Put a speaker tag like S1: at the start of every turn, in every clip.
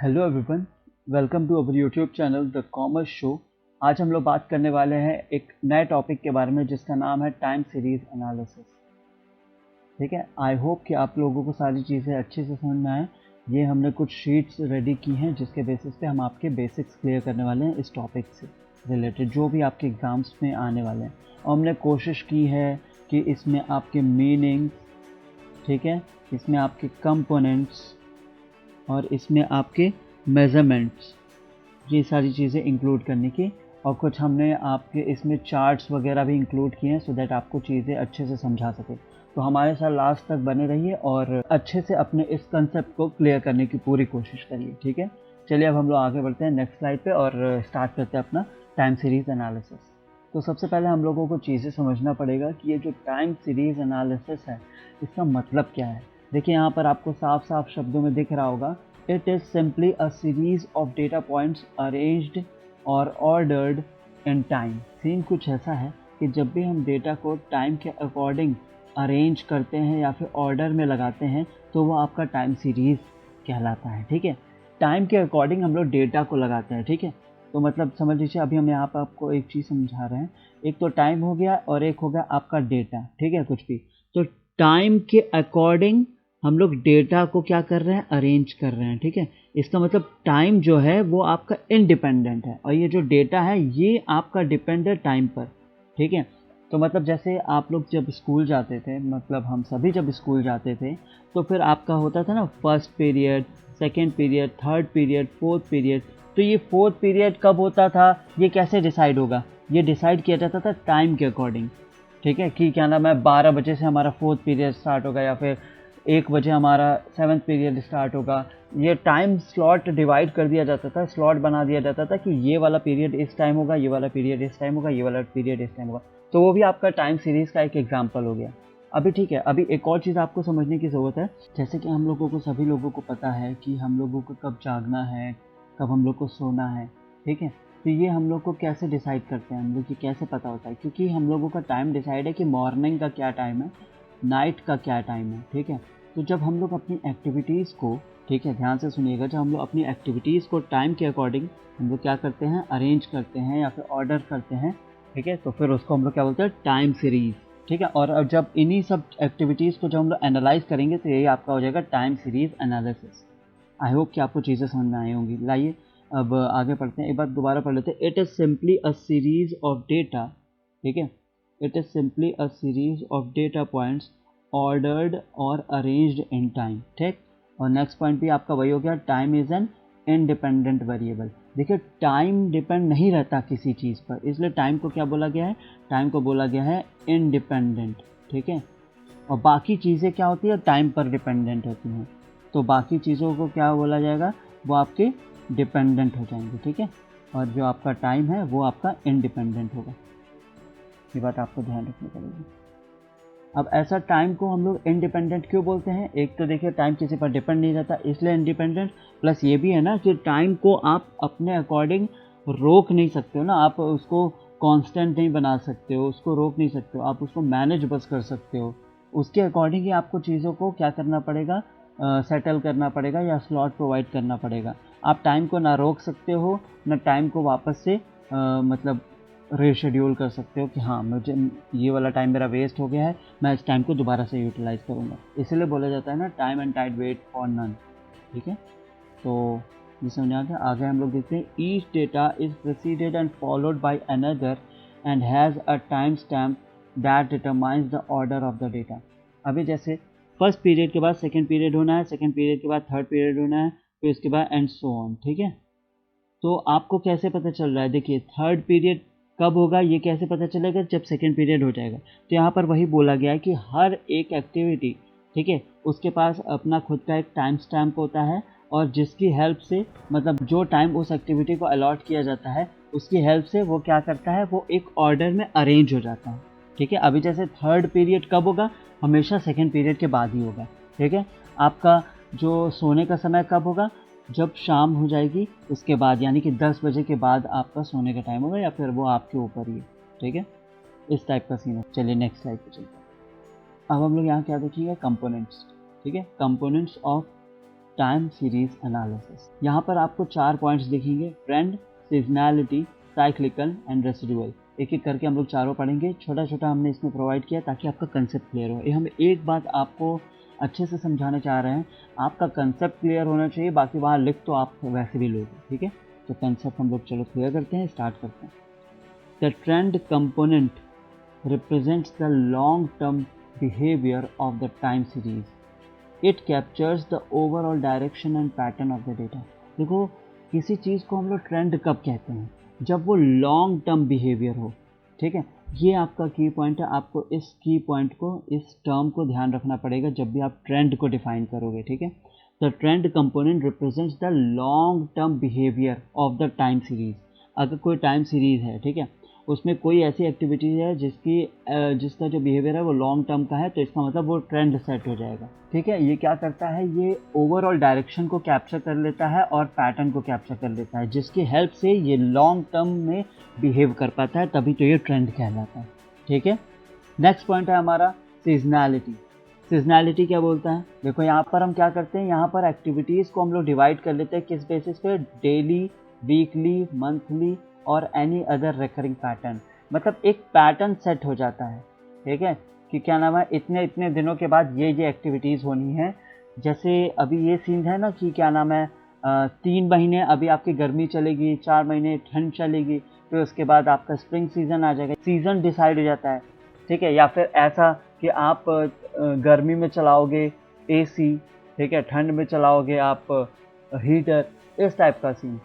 S1: Hello everyone, welcome to our YouTube channel the commerce show. आज हम लोग बात करने वाले हैं एक नए टॉपिक के बारे में जिसका नाम है टाइम सीरीज एनालिसिस। ठीक है, आई होप कि आप लोगों को सारी चीज़ें अच्छे से समझ में आए। ये हमने कुछ शीट्स रेडी की हैं जिसके बेसिस पे हम आपके बेसिक्स क्लियर करने वाले हैं इस टॉपिक से रिलेटेड, जो भी आपके एग्ज़ाम्स में आने वाले हैं। और हमने कोशिश की है कि इसमें आपके मीनिंग, ठीक है, इसमें आपके कंपोनेंट्स और इसमें आपके मेज़रमेंट्स, ये सारी चीज़ें इंक्लूड करने की। और कुछ हमने आपके इसमें चार्ट्स वगैरह भी इंक्लूड किए हैं सो दैट आपको चीज़ें अच्छे से समझा सके। तो हमारे साथ लास्ट तक बने रहिए और अच्छे से अपने इस कंसेप्ट को क्लियर करने की पूरी कोशिश करिए। ठीक है, चलिए अब हम लोग आगे बढ़ते हैं नेक्स्ट स्लाइड पे और स्टार्ट करते हैं अपना टाइम सीरीज एनालिसिस। तो सबसे पहले हम लोगों को चीज़ें समझना पड़ेगा कि ये जो टाइम सीरीज एनालिसिस है इसका मतलब क्या है। देखिए यहाँ पर आपको साफ साफ शब्दों में दिख रहा होगा, it is simply a series of data points arranged और ऑर्डर्ड इन टाइम। सीन कुछ ऐसा है कि जब भी हम डेटा को टाइम के अकॉर्डिंग अरेंज करते हैं या फिर ऑर्डर में लगाते हैं तो वो आपका टाइम सीरीज कहलाता है। ठीक है, टाइम के अकॉर्डिंग हम लोग डेटा को लगाते हैं। ठीक है, तो मतलब समझ लीजिए अभी हम यहाँ पर आपको एक चीज़ समझा रहे हैं, एक तो टाइम हो गया और एक हो गया आपका डेटा। ठीक है, कुछ भी तो टाइम के अकॉर्डिंग हम लोग डेटा को क्या कर रहे हैं, अरेंज कर रहे हैं। ठीक है, इसका मतलब टाइम जो है वो आपका इंडिपेंडेंट है और ये जो डेटा है ये आपका डिपेंड है टाइम पर। ठीक है, तो मतलब जैसे आप लोग जब स्कूल जाते थे, मतलब हम सभी जब स्कूल जाते थे तो फिर आपका होता था ना first period, second period, third period, fourth period. तो ये फोर्थ पीरियड कब होता था, ये कैसे डिसाइड होगा, ये डिसाइड किया जाता था टाइम के अकॉर्डिंग। ठीक है, कि क्या नाम है 12 बजे से हमारा फोर्थ पीरियड स्टार्ट होगा या फिर 1 बजे हमारा सेवन्थ पीरियड स्टार्ट होगा। ये टाइम स्लॉट डिवाइड कर दिया जाता था, स्लॉट बना दिया जाता था कि ये वाला पीरियड इस टाइम होगा, ये वाला पीरियड इस टाइम होगा, ये वाला पीरियड इस टाइम होगा। तो वो भी आपका टाइम सीरीज़ का एक एग्जाम्पल हो गया। अभी ठीक है, अभी एक और चीज़ आपको समझने की ज़रूरत है। जैसे कि हम लोगों को, सभी लोगों को पता है कि हम लोगों को कब जागना है, कब हम लोग को सोना है। ठीक है, तो ये हम लोग को कैसे डिसाइड करते हैं, हम लोग को कैसे पता होता है, क्योंकि हम लोगों का टाइम डिसाइड है कि मॉर्निंग का क्या टाइम है, नाइट का क्या टाइम है। ठीक है, तो जब हम लोग अपनी एक्टिविटीज़ को, ठीक है ध्यान से सुनिएगा, जब हम लोग अपनी एक्टिविटीज़ को टाइम के अकॉर्डिंग हम लोग क्या करते हैं, अरेंज करते हैं या फिर ऑर्डर करते हैं। ठीक है, तो फिर उसको हम लोग क्या बोलते हैं, टाइम सीरीज़। ठीक है, और अब जब इन्हीं सब एक्टिविटीज़ को जब हम लोग एनालाइज करेंगे तो यही आपका हो जाएगा time series analysis. I hope कि आपको चीज़ें समझ में आई होंगी। लाइए अब आगे पढ़ते हैं, एक बार दोबारा पढ़ लेते हैं। It is simply a series of data, ठीक है, it is simply a series of data points ordered और अरेंज्ड इन टाइम। ठीक, और नेक्स्ट पॉइंट भी आपका वही हो गया, time is an independent variable. देखिए टाइम डिपेंड नहीं रहता किसी चीज़ पर, इसलिए टाइम को क्या बोला गया है, टाइम को बोला गया है इंडिपेंडेंट। ठीक है, और बाकी चीज़ें क्या होती है, टाइम पर डिपेंडेंट होती हैं। तो बाकी चीज़ों को क्या बोला जाएगा, वो आपके डिपेंडेंट हो जाएंगे। ठीक है, और जो आपका टाइम है वो आपका इंडिपेंडेंट होगा। ये बात आपको ध्यान रखनी पड़ेगी। अब ऐसा टाइम को हम लोग इंडिपेंडेंट क्यों बोलते हैं, एक तो देखिए टाइम किसी पर डिपेंड नहीं रहता इसलिए इंडिपेंडेंट, प्लस ये भी है ना कि टाइम को आप अपने अकॉर्डिंग रोक नहीं सकते हो ना, आप उसको कांस्टेंट नहीं बना सकते हो, उसको रोक नहीं सकते हो, आप उसको मैनेज बस कर सकते हो। उसके अकॉर्डिंग ही आपको चीज़ों को क्या करना पड़ेगा, सेटल करना पड़ेगा या स्लॉट प्रोवाइड करना पड़ेगा। आप टाइम को ना रोक सकते हो ना टाइम को वापस से मतलब रीशेड्यूल कर सकते हो कि हाँ मुझे ये वाला टाइम मेरा वेस्ट हो गया है, मैं इस टाइम को दोबारा से यूटिलाइज करूँगा। इसीलिए बोला जाता है ना time and tide wait for none. ठीक है, तो ये समझ आ गया। आगे हम लोग देखते हैं, each data is preceded and followed by another and has a time stamp that determines the order of the data. अभी जैसे फर्स्ट पीरियड के बाद सेकेंड पीरियड होना है, सेकेंड पीरियड के बाद थर्ड पीरियड होना है, फिर उसके बाद एंड सो ऑन। ठीक है, तो आपको कैसे पता चल रहा है, देखिए थर्ड पीरियड कब होगा ये कैसे पता चलेगा, जब सेकेंड पीरियड हो जाएगा। तो यहाँ पर वही बोला गया है कि हर एक एक्टिविटी, ठीक है, उसके पास अपना खुद का एक टाइम स्टैम्प होता है और जिसकी हेल्प से, मतलब जो टाइम उस एक्टिविटी को अलॉट किया जाता है उसकी हेल्प से वो क्या करता है, वो एक ऑर्डर में अरेंज हो जाता है। ठीक है, अभी जैसे थर्ड पीरियड कब होगा, हमेशा सेकेंड पीरियड के बाद ही होगा। ठीक है, आपका जो सोने का समय कब होगा, जब शाम हो जाएगी उसके बाद, यानी कि 10 बजे के बाद आपका सोने का टाइम होगा, या फिर वो आपके ऊपर ही है। ठीक है, इस टाइप का सीन है। चलिए नेक्स्ट स्लाइड पे चलते हैं। अब हम लोग यहाँ क्या देखिएगा, कंपोनेंट्स। ठीक है, components of time series analysis. यहाँ पर आपको 4 पॉइंट्स दिखेंगे, trend, seasonality, cyclical and residual. एक एक करके हम लोग चारों पढ़ेंगे। छोटा छोटा हमने इसमें प्रोवाइड किया ताकि आपका कंसेप्ट क्लियर हो। ये हम एक बात आपको अच्छे से समझाना चाह रहे हैं, आपका कंसेप्ट क्लियर होना चाहिए, बाकी वहाँ लिख तो आप वैसे भी लोगे, ठीक है। तो कंसेप्ट हम लोग चलो क्लियर करते हैं, स्टार्ट करते हैं। The trend component represents the long-term behavior of the time series. It captures the overall direction and pattern of the data. देखो, किसी चीज़ को हम लोग ट्रेंड कब कहते हैं? जब वो लॉन्ग टर्म बिहेवियर हो, ठीक है। ये आपका की पॉइंट है, आपको इस की पॉइंट को, इस टर्म को ध्यान रखना पड़ेगा जब भी आप ट्रेंड को डिफाइन करोगे, ठीक है। The trend component represents the long term behaviour of the time series. अगर कोई टाइम सीरीज है, ठीक है, उसमें कोई ऐसी एक्टिविटीज़ है जिसका जो बिहेवियर है वो लॉन्ग टर्म का है, तो इसका मतलब वो ट्रेंड सेट हो जाएगा, ठीक है। ये क्या करता है, ये ओवरऑल डायरेक्शन को कैप्चर कर लेता है और पैटर्न को कैप्चर कर लेता है, जिसकी हेल्प से ये लॉन्ग टर्म में बिहेव कर पाता है, तभी तो ये ट्रेंड कहलाता है, ठीक है। नेक्स्ट पॉइंट है हमारा सीजनैलिटी। सीजनैलिटी क्या बोलता है? देखो यहाँ पर हम क्या करते हैं, यहाँ पर एक्टिविटीज़ को हम लोग डिवाइड कर लेते हैं किस बेसिस पे, डेली, वीकली, मंथली और एनी अदर रिकरिंग पैटर्न। मतलब एक पैटर्न सेट हो जाता है, ठीक है, कि क्या नाम है, इतने इतने दिनों के बाद ये एक्टिविटीज़ होनी है। जैसे अभी ये सीन है ना कि क्या नाम है, 3 महीने अभी आपकी गर्मी चलेगी, 4 महीने ठंड चलेगी, फिर उसके बाद आपका स्प्रिंग सीज़न आ जाएगा, सीज़न डिसाइड हो जाता है, ठीक है। या फिर ऐसा कि आप गर्मी में चलाओगे AC, ठीक है, ठंड में चलाओगे आप हीटर, इस टाइप का सीन,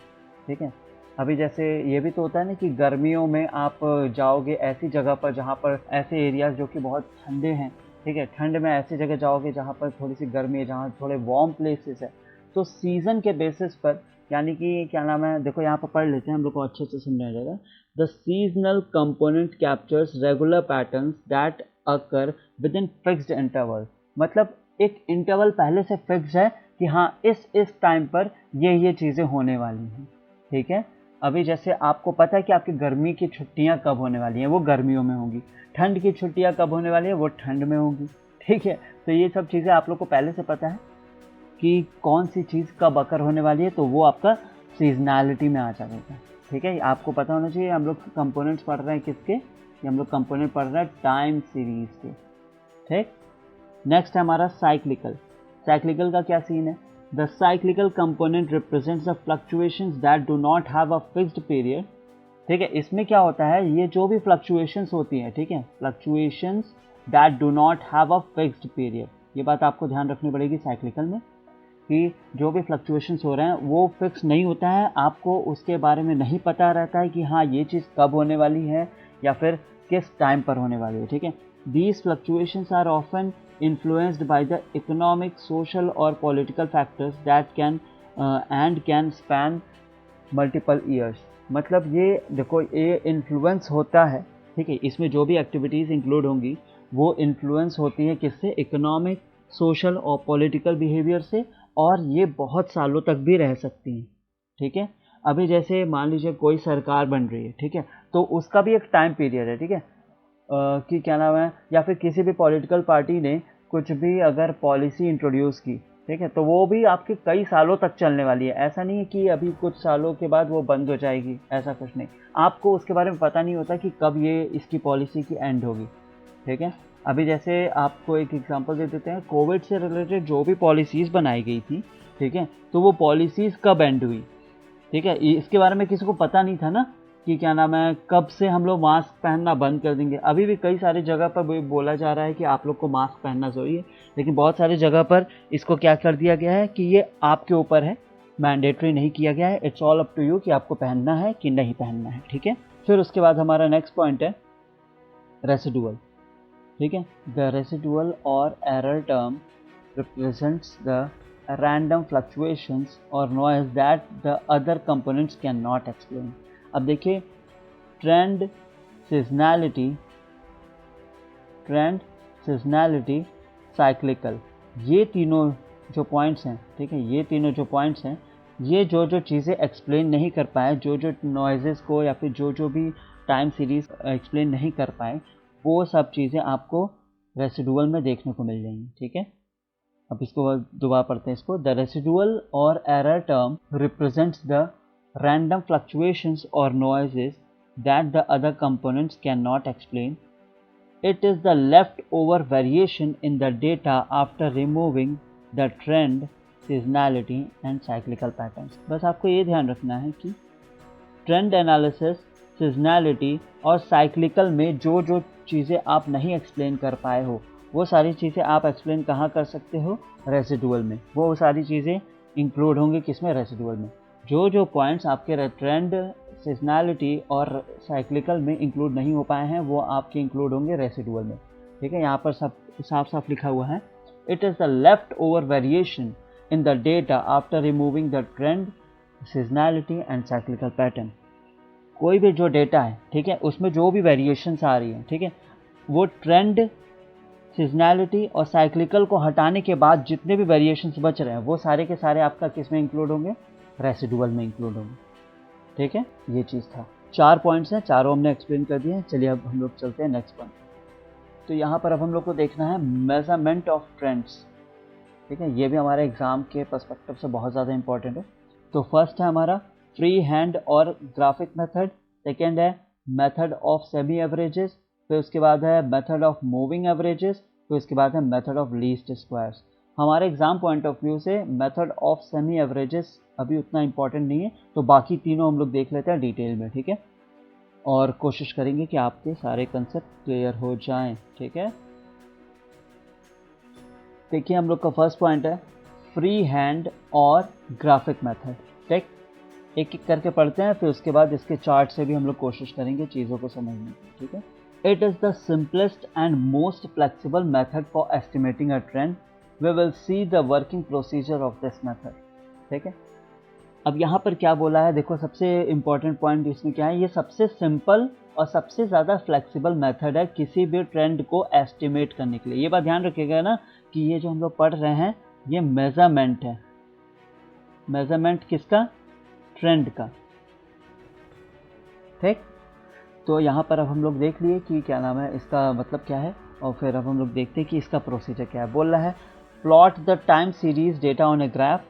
S1: ठीक है। अभी जैसे ये भी तो होता है ना कि गर्मियों में आप जाओगे ऐसी जगह पर जहाँ पर ऐसे एरियाज जो कि बहुत ठंडे हैं, ठीक है, ठंड में ऐसी जगह जाओगे जहाँ पर थोड़ी सी गर्मी है, जहाँ थोड़े वार्म प्लेसेस है। तो सीज़न के बेसिस पर, यानी कि क्या नाम है, देखो यहाँ पर पढ़ लेते हैं, हम लोग को अच्छे से समझा जाएगा। The seasonal component captures regular patterns that occur with in fixed interval. मतलब एक इंटरवल पहले से फिक्स है कि हाँ इस टाइम पर ये चीज़ें होने वाली हैं, ठीक है। अभी जैसे आपको पता है कि आपकी गर्मी की छुट्टियां कब होने वाली हैं, वो गर्मियों में होंगी, ठंड की छुट्टियां कब होने वाली है, वो ठंड में होंगी, ठीक है। तो ये सब चीज़ें आप लोग को पहले से पता है कि कौन सी चीज़ कब अकर होने वाली है, तो वो आपका सीजनैलिटी में आ जाएगा, ठीक है। आपको पता होना चाहिए। हम लोग कंपोनेंट्स पढ़ रहे हैं किसके, हम लोग कंपोनेंट पढ़ रहे हैं टाइम सीरीज के, ठीक। नेक्स्ट है हमारा साइक्लिकल। साइक्लिकल का क्या सीन है? The cyclical component represents the fluctuations that do not have a fixed period, ठीक है। इसमें क्या होता है, ये जो भी fluctuations होती हैं, ठीक है, fluctuations that do not have a fixed period, ये बात आपको ध्यान रखनी पड़ेगी साइक्लिकल में, कि जो भी fluctuations हो रहे हैं वो फिक्स नहीं होता है, आपको उसके बारे में नहीं पता रहता है कि हाँ ये चीज़ कब होने वाली है या फिर किस टाइम पर होने वाली है, ठीक है। These fluctuations are often influenced by the economic, social or political factors that can span multiple years। मतलब ये देखो, ये इन्फ्लुएंस होता है, ठीक है, इसमें जो भी एक्टिविटीज़ इंक्लूड होंगी वो इन्फ्लुएंस होती है किससे, इकोनॉमिक, सोशल और पॉलिटिकल बिहेवियर से, और ये बहुत सालों तक भी रह सकती हैं, ठीक है। अभी जैसे मान लीजिए कोई सरकार बन रही है, ठीक है, तो उसका भी एक टाइम पीरियड है, ठीक है, कि क्या नाम है, या फिर किसी भी पॉलिटिकल पार्टी ने कुछ भी अगर पॉलिसी इंट्रोड्यूस की, ठीक है, तो वो भी आपके कई सालों तक चलने वाली है। ऐसा नहीं है कि अभी कुछ सालों के बाद वो बंद हो जाएगी, ऐसा कुछ नहीं। आपको उसके बारे में पता नहीं होता कि कब ये इसकी पॉलिसी की एंड होगी, ठीक है। अभी जैसे आपको एक एग्जांपल दे देते हैं, कोविड से रिलेटेड जो भी पॉलिसीज़ बनाई गई थी, ठीक है, तो वो पॉलिसीज़ कब एंड हुई, ठीक है, इसके बारे में किसी को पता नहीं था ना कि क्या नाम है, कब से हम लोग मास्क पहनना बंद कर देंगे। अभी भी कई सारी जगह पर बोला जा रहा है कि आप लोग को मास्क पहनना जरूरी है, लेकिन बहुत सारी जगह पर इसको क्या कर दिया गया है कि ये आपके ऊपर है, मैंडेटरी नहीं किया गया है। It's all up to you कि आपको पहनना है कि नहीं पहनना है, ठीक है। फिर उसके बाद हमारा नेक्स्ट पॉइंट है रेसिडुअल, ठीक है। द रेसिडुअल और error term represents the random fluctuations or noise that the other components cannot explain। अब देखिए, ट्रेंड, सीजनैलिटी, साइक्लिकल, ये तीनों जो पॉइंट्स हैं, ठीक है, ये तीनों जो पॉइंट्स हैं, ये जो चीज़ें एक्सप्लेन नहीं कर पाए, जो नॉइजेस को या फिर जो भी टाइम सीरीज एक्सप्लेन नहीं कर पाए, वो सब चीज़ें आपको रेसिडुअल में देखने को मिल जाएंगी, ठीक है। अब इसको दोबारा पढ़ते हैं इसको। द रेसिडुअल और error term represents the random fluctuations और noises that the other components can not explain. It is the leftover variation in the data after removing the trend, seasonality and cyclical patterns। बस आपको ये ध्यान रखना है कि trend analysis, seasonality और cyclical में जो जो चीज़ें आप नहीं एक्सप्लेन कर पाए हो वो सारी चीज़ें आप एक्सप्लेन कहाँ कर सकते हो, रेसिडुअल में। वो सारी चीज़ें इंक्लूड होंगी किसमें, रेसिडुअल में। जो जो पॉइंट्स आपके ट्रेंड, सीजनैलिटी और साइक्लिकल में इंक्लूड नहीं हो पाए हैं वो आपके इंक्लूड होंगे रेसिडुअल में। ठीक है, यहाँ पर सब साफ साफ लिखा हुआ है, it is the left over variation in the data after removing the trend, seasonality and cyclical pattern. कोई भी जो डेटा है, ठीक है, उसमें जो भी वेरिएशंस आ रही हैं, ठीक है, वो ट्रेंड, सीजनैलिटी और साइक्लिकल को हटाने के बाद जितने भी वेरिएशंस बच रहे हैं वो सारे के सारे आपका किस में इंक्लूड होंगे, रेसिडुअल में इंक्लूड होंगे। ठीक है, ये चीज़ था। 4 पॉइंट्स हैं, चारों हमने एक्सप्लेन कर दिए हैं। चलिए अब हम लोग चलते हैं नेक्स्ट पॉइंट। तो यहाँ पर अब हम लोग को देखना है मेजरमेंट ऑफ ट्रेंड्स। ठीक है, ये भी हमारे एग्जाम के पर्सपेक्टिव से बहुत ज़्यादा इंपॉर्टेंट है। तो फर्स्ट है हमारा फ्री हैंड और ग्राफिक मेथड, सेकेंड है मेथड ऑफ सेमी एवरेजेस, फिर उसके बाद है मेथड ऑफ मूविंग एवरेजेस, फिर उसके बाद है मेथड ऑफ लीस्ट स्क्वायर्स। हमारे एग्जाम पॉइंट ऑफ व्यू से मेथड ऑफ सेमी एवरेजेस अभी उतना इंपॉर्टेंट नहीं है, तो बाकी तीनों हम लोग देख लेते हैं डिटेल में। ठीक है, और कोशिश करेंगे कि आपके सारे कंसेप्ट क्लियर हो जाएं। ठीक है, देखिए हम लोग का फर्स्ट पॉइंट है फ्री हैंड और ग्राफिक मेथड। ठीक, एक एक करके पढ़ते हैं, फिर उसके बाद इसके चार्ट से भी हम लोग कोशिश करेंगे चीज़ों को समझने की। ठीक है, it is the simplest and most flexible method for estimating a trend. We will see the working procedure of this method. ठीक है, अब यहाँ पर क्या बोला है, देखो सबसे इम्पॉर्टेंट पॉइंट इसमें क्या है, ये सबसे सिंपल और सबसे ज़्यादा फ्लेक्सिबल मेथड है किसी भी ट्रेंड को एस्टिमेट करने के लिए। ये बात ध्यान रखिएगा ना कि ये जो हम लोग पढ़ रहे हैं ये मेजरमेंट है। मेजरमेंट किसका, ट्रेंड का। ठीक, तो यहाँ पर अब हम लोग देख लिए कि क्या नाम है, इसका मतलब क्या है, और फिर अब हम लोग देखते हैं कि इसका प्रोसीजर क्या है। बोल रहा है plot the time series data on a graph,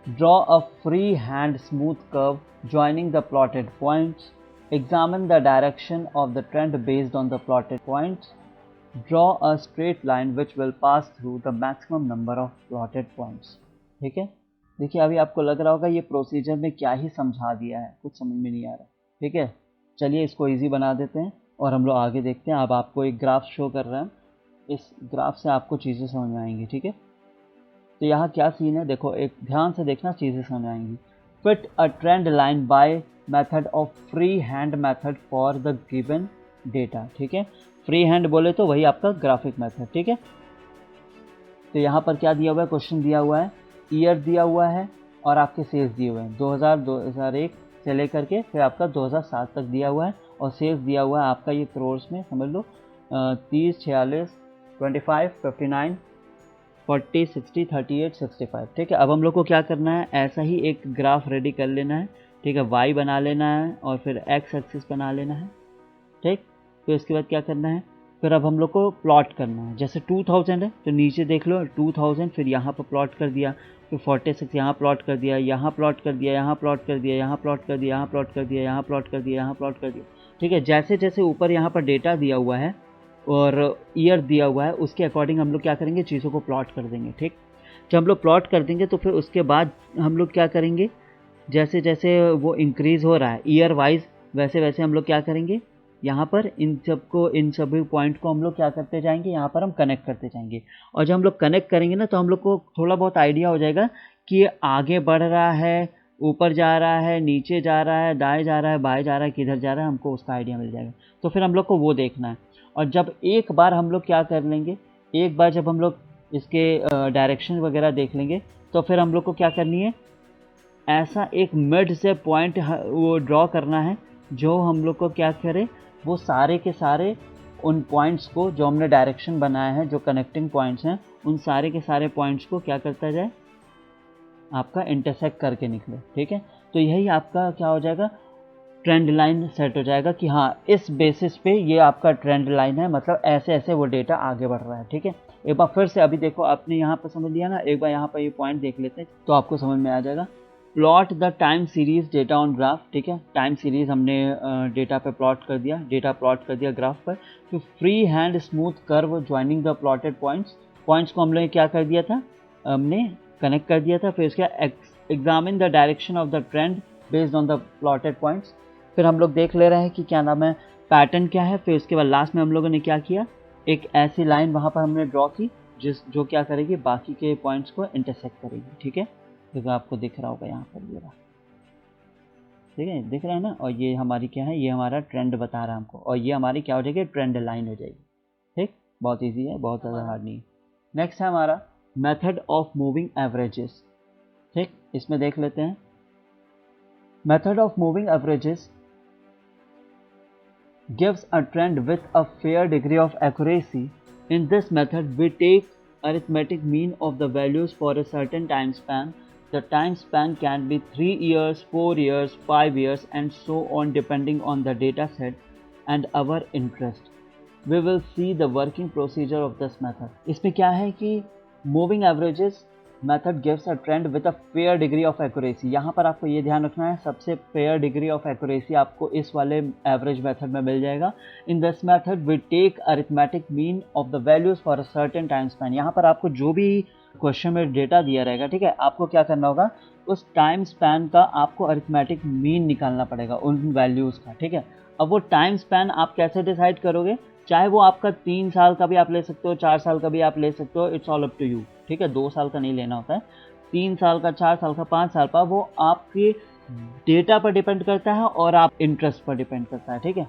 S1: draw a free hand smooth curve joining the plotted points, examine the direction of the trend based on the plotted points, draw a straight line which will pass through the maximum number of plotted points। ठीक है, देखिए अभी आपको लग रहा होगा ये procedure में क्या ही समझा दिया है, कुछ समझ में नहीं आ रहा। ठीक है, चलिए इसको इजी बना देते हैं और हम लोग आगे देखते हैं। अब आपको एक ग्राफ शो कर रहा है, इस ग्राफ से आपको चीज़ें समझ में आएंगी। ठीक है, तो यहाँ क्या सीन है, देखो एक ध्यान से देखना, चीज़ें समझ आएंगी। Fit a trend line by method of free hand method for the given data. ठीक है, फ्री हैंड बोले तो वही आपका ग्राफिक मेथड। ठीक है, तो यहाँ पर क्या दिया हुआ है, क्वेश्चन दिया हुआ है, ईयर दिया हुआ है और आपके सेल्स दिए हुए हैं 2001 से लेकर के फिर आपका 2007 तक दिया हुआ है, और सेल्स दिया हुआ है आपका ये करोड़ में, समझ लो 30, 46, 25, 59, 40, 60, 38, 65। ठीक है, अब हम लोग को क्या करना है, ऐसा ही एक ग्राफ रेडी कर लेना है। ठीक है, वाई बना लेना है और फिर एक्स एक्सिस बना लेना है। ठीक, फिर इसके बाद क्या करना है, फिर अब हम लोग को प्लॉट करना है। जैसे 2000 है तो नीचे देख लो 2000, फिर यहाँ पर प्लॉट कर दिया, फिर 46 यहाँ प्लॉट कर दिया, यहाँ प्लॉट कर दिया, यहाँ प्लॉट कर दिया, यहाँ प्लॉट कर दिया, यहाँ प्लॉट कर दिया, यहाँ प्लॉट कर दिया, यहाँ प्लॉट कर दिया। ठीक है, जैसे जैसे ऊपर यहाँ पर डेटा दिया हुआ है और ईयर दिया हुआ है उसके अकॉर्डिंग हम लोग क्या करेंगे, चीज़ों को प्लॉट कर देंगे। ठीक, जब हम लोग प्लॉट कर देंगे तो फिर उसके बाद हम लोग क्या करेंगे, जैसे जैसे वो इंक्रीज़ हो रहा है ईयर वाइज, वैसे वैसे हम लोग क्या करेंगे, यहाँ पर इन सभी पॉइंट को हम लोग क्या करते जाएंगे, यहाँ पर हम कनेक्ट करते जाएंगे। और जब हम लोग कनेक्ट करेंगे ना तो हम लोग को थोड़ा बहुत आइडिया हो जाएगा कि ये आगे बढ़ रहा है, ऊपर जा रहा है, नीचे जा रहा है, दाएँ जा रहा है, बाएँ जा रहा है, किधर जा रहा है, हमको उसका आइडिया मिल जाएगा। तो फिर हम लोग को वो देखना है। और जब एक बार हम लोग क्या कर लेंगे, एक बार जब हम लोग इसके डायरेक्शन वगैरह देख लेंगे तो फिर हम लोग को क्या करनी है, ऐसा एक मिड से पॉइंट वो ड्रॉ करना है जो हम लोग को क्या करे, वो सारे के सारे उन पॉइंट्स को जो हमने डायरेक्शन बनाया है, जो कनेक्टिंग पॉइंट्स हैं, उन सारे के सारे पॉइंट्स को क्या करता जाए, आपका इंटरसेक्ट करके निकले। ठीक है, तो यही आपका क्या हो जाएगा, ट्रेंड लाइन सेट हो जाएगा कि हाँ इस बेसिस पे ये आपका ट्रेंड लाइन है, मतलब ऐसे ऐसे वो डेटा आगे बढ़ रहा है। ठीक है, एक बार फिर से अभी देखो, आपने यहाँ पर समझ लिया ना, एक बार यहाँ पर ये पॉइंट देख लेते हैं तो आपको समझ में आ जाएगा। Plot the time series data on graph, ठीक है, टाइम सीरीज हमने डेटा पे प्लॉट कर दिया, डेटा प्लॉट कर दिया ग्राफ पर। तो free hand smooth curve joining the plotted points, points को हम लोग क्या कर दिया था, हमने कनेक्ट कर दिया था। फिर उसके examine the direction of the trend based on the plotted points. फिर हम लोग देख ले रहे हैं कि क्या नाम है, पैटर्न क्या है। फिर उसके बाद लास्ट में हम लोगों ने क्या किया, एक ऐसी लाइन वहाँ पर हमने ड्रॉ की जो क्या करेगी, बाकी के पॉइंट्स को इंटरसेक्ट करेगी, ठीक है। तो आपको दिख रहा होगा यहाँ पर ये रहा, ठीक है, दिख रहा है ना। और ये हमारी क्या है, ये हमारा ट्रेंड बता रहा है हमको, और ये हमारी क्या हो जाएगी, ट्रेंड लाइन हो जाएगी, ठीक। बहुत ईजी है, बहुत ज़्यादा हार्ड नहीं है। नेक्स्ट है हमारा मेथड ऑफ मूविंग एवरेजेस, ठीक। इसमें देख लेते हैं method of moving averages gives a trend with a fair degree of accuracy. In this method, we take arithmetic mean of the values for a certain time span. The time span can be 3 years, 4 years, 5 years, and so on depending on the data set and our interest. We will see the working procedure of this method. इसमें क्या है कि moving averages method gives a trend with a fair degree of accuracy. यहाँ पर आपको ये ध्यान रखना है, सबसे फेयर डिग्री ऑफ एक्यूरेसी आपको इस वाले एवरेज मेथड में मिल जाएगा। In this method we take arithmetic mean of the values for a certain time span. यहाँ पर आपको जो भी क्वेश्चन में डेटा दिया रहेगा, ठीक है, आपको क्या करना होगा, उस टाइम स्पैन का आपको अरिथमेटिक मीन निकालना पड़ेगा उन वैल्यूज़ का, ठीक है। अब वो टाइम स्पैन आप कैसे डिसाइड करोगे, चाहे वो आपका 3 साल का भी आप ले सकते हो, 4 साल का भी आप ले सकते हो, it's all up to you, ठीक है। 2 साल का नहीं लेना होता है, 3 साल का, 4 साल का, 5 साल का, वो आपके डेटा पर डिपेंड करता है और आप इंटरेस्ट पर डिपेंड करता है, ठीक है।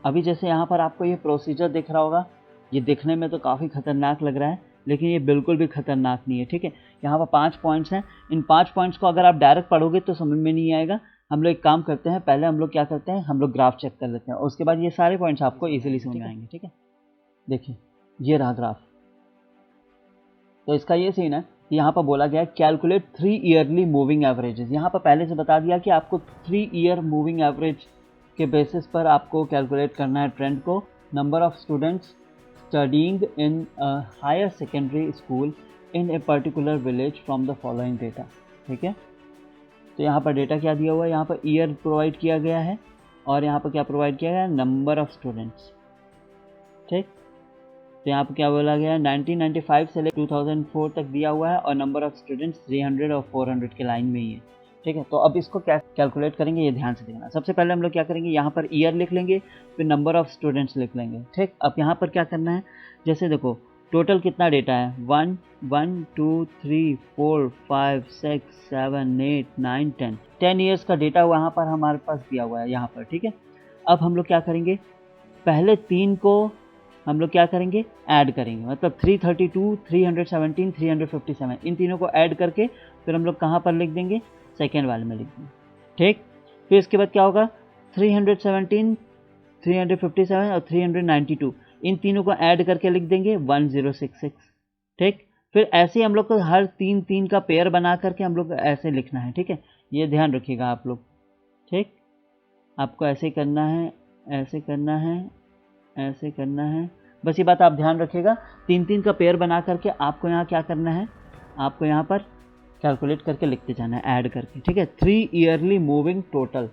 S1: अभी जैसे यहाँ पर आपको ये प्रोसीजर दिख रहा होगा, ये दिखने में तो काफ़ी खतरनाक लग रहा है, लेकिन ये बिल्कुल भी खतरनाक नहीं है, ठीक है। यहाँ पर 5 पॉइंट्स हैं, इन 5 पॉइंट्स को अगर आप डायरेक्ट पढ़ोगे तो समझ में नहीं आएगा। हम लोग एक काम करते हैं, पहले हम लोग क्या करते हैं, हम लोग ग्राफ चेक कर लेते हैं, उसके बाद ये सारे पॉइंट्स आपको ईजिली समझ में आएंगे, ठीक है। देखिए ये रहा ग्राफ, तो इसका ये सीन है कि यहाँ पर बोला गया है कैलकुलेट 3 ईयरली मूविंग एवरेजेस। यहाँ पर पहले से बता दिया कि आपको 3 ईयर मूविंग एवरेज के बेसिस पर आपको कैलकुलेट करना है ट्रेंड को। Number of students studying in higher secondary school in a particular village from the following data, ठीक है। तो यहाँ पर डेटा क्या दिया हुआ है, यहाँ पर ईयर प्रोवाइड किया गया है और यहाँ पर क्या प्रोवाइड किया गया है, नंबर ऑफ स्टूडेंट्स, ठीक। तो यहाँ पर क्या बोला गया है, 1995 से लेकर 2004 तक दिया हुआ है और नंबर ऑफ स्टूडेंट्स 300 और 400 के लाइन में ही है, ठीक है। तो अब इसको क्या कैलकुलेट करेंगे, ये ध्यान से देखना। सबसे पहले हम लोग क्या करेंगे, यहाँ पर ईयर लिख लेंगे, फिर नंबर ऑफ स्टूडेंट्स लिख लेंगे, ठीक। अब यहाँ पर क्या करना है, जैसे देखो टोटल कितना डेटा है, 1 1 2 3 4 5 6 7 8 9 10 ईयर्स का डेटा वहाँ पर हमारे पास दिया हुआ है यहाँ पर, ठीक है। अब हम लोग क्या करेंगे, पहले 3 को हम लोग क्या करेंगे, ऐड करेंगे, मतलब 332 317 357, इन तीनों को ऐड करके फिर हम लोग कहाँ पर लिख देंगे, सेकेंड वाले में लिख देंगे, ठीक। फिर इसके बाद क्या होगा, 317 357 और 392, इन तीनों को ऐड करके लिख देंगे 1066, ठीक। फिर ऐसे ही हम लोग को हर 3 का पेयर बना करके हम लोग ऐसे लिखना है, ठीक है। ये ध्यान रखिएगा आप लोग, ठीक। आपको ऐसे करना है, ऐसे करना है, ऐसे करना है, बस ये बात आप ध्यान रखिएगा। 3 का पेयर बना करके आपको यहाँ क्या करना है, आपको यहाँ पर कैलकुलेट करके लिखते जाना है, ऐड करके, ठीक है। 3 ईयरली मूविंग टोटल,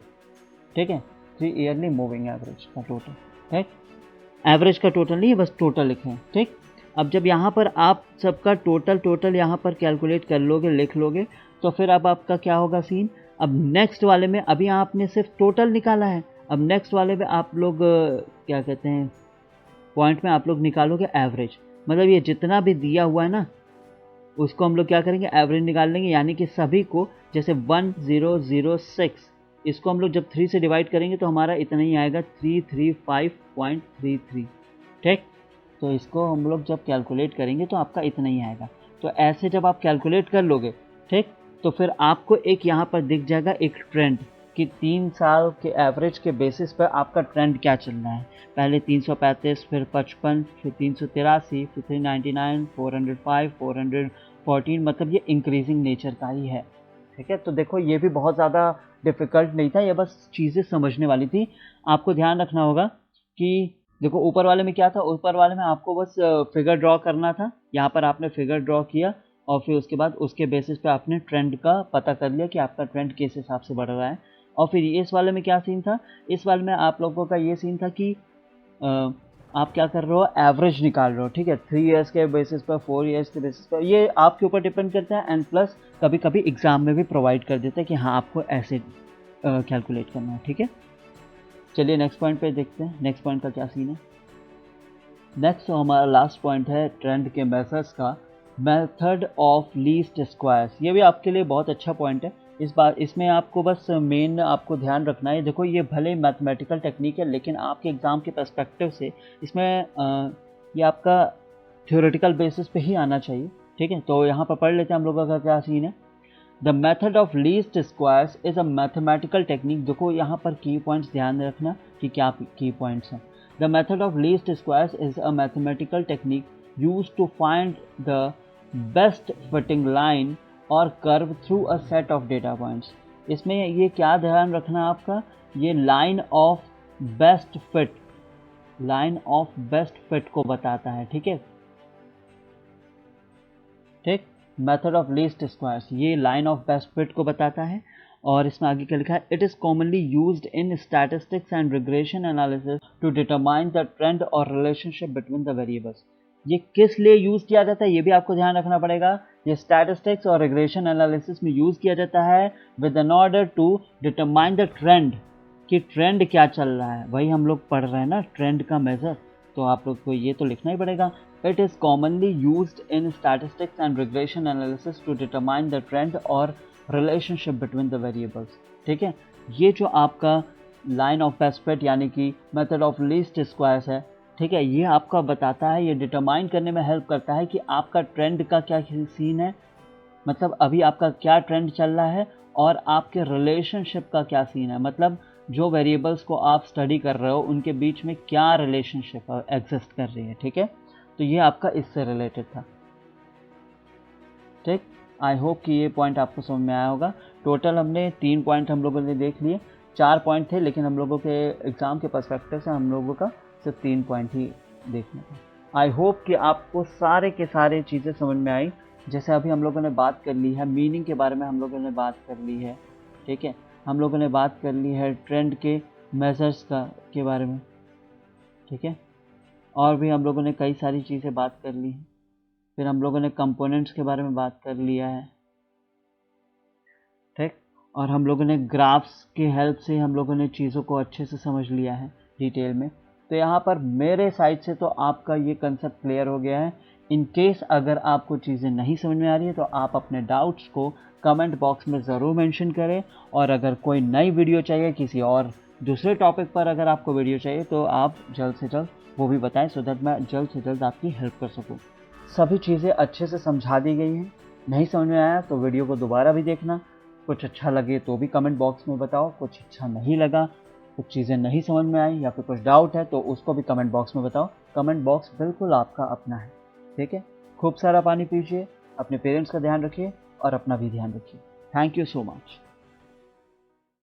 S1: ठीक है, 3 ईयरली मूविंग एवरेज का टोटल, ठीक। एवरेज का टोटल नहीं है, बस टोटल लिखें, ठीक। अब जब यहाँ पर आप सबका टोटल यहाँ पर कैलकुलेट कर लोगे, लिख लोगे, तो फिर अब आपका क्या होगा सीन, अब नेक्स्ट वाले में अभी आपने सिर्फ टोटल निकाला है, अब नेक्स्ट वाले में आप लोग क्या कहते हैं, पॉइंट में आप लोग निकालोगे एवरेज, मतलब ये जितना भी दिया हुआ है ना उसको हम लोग क्या करेंगे, एवरेज निकाल लेंगे। यानी कि सभी को, जैसे 1006, इसको हम लोग जब 3 से डिवाइड करेंगे तो हमारा इतना ही आएगा, 335.33, ठीक। तो इसको हम लोग जब कैलकुलेट करेंगे तो आपका इतना ही आएगा। तो ऐसे जब आप कैलकुलेट कर लोगे, ठीक, तो फिर आपको एक यहाँ पर दिख जाएगा एक ट्रेंड कि 3 साल के एवरेज के बेसिस पर आपका ट्रेंड क्या चल रहा है। पहले 335, फिर 55, फिर 383, फिर 399, 405, 414, मतलब ये इंक्रीजिंग नेचर का ही है, ठीक है। तो देखो ये भी बहुत ज़्यादा डिफ़िकल्ट नहीं था, ये बस चीज़ें समझने वाली थी। आपको ध्यान रखना होगा कि देखो ऊपर वाले में क्या था, ऊपर वाले में आपको बस फिगर ड्रॉ करना था, यहाँ पर आपने फिगर ड्रॉ किया और फिर उसके बाद उसके बेसिस पे आपने ट्रेंड का पता कर लिया कि आपका ट्रेंड किस हिसाब से बढ़ रहा है। और फिर इस वाले में क्या सीन था, इस वाले में आप लोगों का ये सीन था कि आप क्या कर रहे हो, एवरेज निकाल रहे हो, ठीक है, 3 ईयर्स के बेसिस पर, 4 ईयर्स के बेसिस पर, ये आपके ऊपर डिपेंड करता है। एंड प्लस कभी कभी एग्जाम में भी प्रोवाइड कर देता है कि हाँ आपको ऐसे कैलकुलेट करना है, ठीक है। चलिए नेक्स्ट पॉइंट पे देखते हैं, नेक्स्ट पॉइंट का क्या सीन है। नेक्स्ट हमारा लास्ट पॉइंट है ट्रेंड के मेथड्स का, मेथड ऑफ लीस्ट स्क्वायर्स। ये भी आपके लिए बहुत अच्छा पॉइंट है। इस बार इसमें आपको बस मेन आपको ध्यान रखना है, देखो ये भले मैथमेटिकल टेक्निक है लेकिन आपके एग्ज़ाम के पर्सपेक्टिव से इसमें ये आपका थ्योरेटिकल बेसिस पे ही आना चाहिए, ठीक है। तो यहाँ पर पढ़ लेते हैं हम लोगों का क्या सीन है। The method of least squares is a mathematical technique. देखो यहाँ पर की पॉइंट्स ध्यान रखना कि क्या की पॉइंट्स हैं। The method of least squares is a mathematical technique used to find the best fitting line और curve through a set of data points. इसमें ये क्या ध्यान रखना आपका, ये line of best fit, line of best fit को बताता है, ठीक है, ठीक। मेथड ऑफ लीस्ट स्क्वायर्स ये लाइन ऑफ बेस्ट फिट को बताता है। और इसमें आगे क्या लिखा है, it is commonly used in statistics and regression analysis to determine the trend और रिलेशनशिप बिटवीन द वेरिएबल्स। ये किस लिए यूज किया जाता है ये भी आपको ध्यान रखना पड़ेगा। ये स्टैटिस्टिक्स और रिग्रेशन एनालिसिस में यूज किया जाता है with an order to determine the trend, कि ट्रेंड क्या चल रहा है, वही हम लोग पढ़ रहे हैं ना, ट्रेंड का मेजर, तो आप लोग को ये तो लिखना ही पड़ेगा। It is commonly used in statistics and regression analysis to determine the trend और relationship between the variables, ठीक है। ये जो आपका line of best fit यानी कि method of least squares है, ठीक है, ये आपका बताता है, ये डिटरमाइन करने में हेल्प करता है कि आपका ट्रेंड का क्या सीन है, मतलब अभी आपका क्या ट्रेंड चल रहा है और आपके रिलेशनशिप का क्या सीन है, मतलब जो वेरिएबल्स को आप स्टडी कर रहे हो उनके बीच में क्या रिलेशनशिप एग्जिस्ट कर रही है, ठीक है। तो ये आपका इससे रिलेटेड था, ठीक। आई होप कि ये पॉइंट आपको समझ में आया होगा। टोटल हमने 3 पॉइंट हम लोगों ने देख लिए, 4 पॉइंट थे लेकिन हम लोगों के एग्ज़ाम के पर्सपेक्टिव से हम लोगों का सिर्फ 3 पॉइंट ही देखने थे। आई होप कि आपको सारे के सारे चीज़ें समझ में आई। जैसे अभी हम लोगों ने बात कर ली है मीनिंग के बारे में, हम लोगों ने बात कर ली है, ठीक है, हम लोगों ने बात कर ली है ट्रेंड के मेजर्स के बारे में, ठीक है, और भी हम लोगों ने कई सारी चीज़ें बात कर ली हैं। फिर हम लोगों ने कंपोनेंट्स के बारे में बात कर लिया है, ठीक, और हम लोगों ने ग्राफ्स की हेल्प से हम लोगों ने चीज़ों को अच्छे से समझ लिया है डिटेल में। तो यहाँ पर मेरे साइड से तो आपका ये कंसेप्ट क्लियर हो गया है। इन केस अगर आपको चीज़ें नहीं समझ में आ रही है तो आप अपने डाउट्स को कमेंट बॉक्स में ज़रूर मेंशन करें, और अगर कोई नई वीडियो चाहिए किसी और दूसरे टॉपिक पर, अगर आपको वीडियो चाहिए तो आप जल्द से जल्द वो भी बताएं, सो दैट मैं जल्द से जल्द आपकी हेल्प कर सकूं। सभी चीज़ें अच्छे से समझा दी गई हैं। नहीं समझ में आया तो वीडियो को दोबारा भी देखना, कुछ अच्छा लगे तो भी कमेंट बॉक्स में बताओ, कुछ अच्छा नहीं लगा, कुछ चीज़ें नहीं समझ में आई या फिर कुछ डाउट है तो उसको भी कमेंट बॉक्स में बताओ। कमेंट बॉक्स बिल्कुल आपका अपना है, ठीक है। खूब सारा पानी पीजिए, अपने पेरेंट्स का ध्यान रखिए और अपना भी ध्यान रखिए। Thank you so much.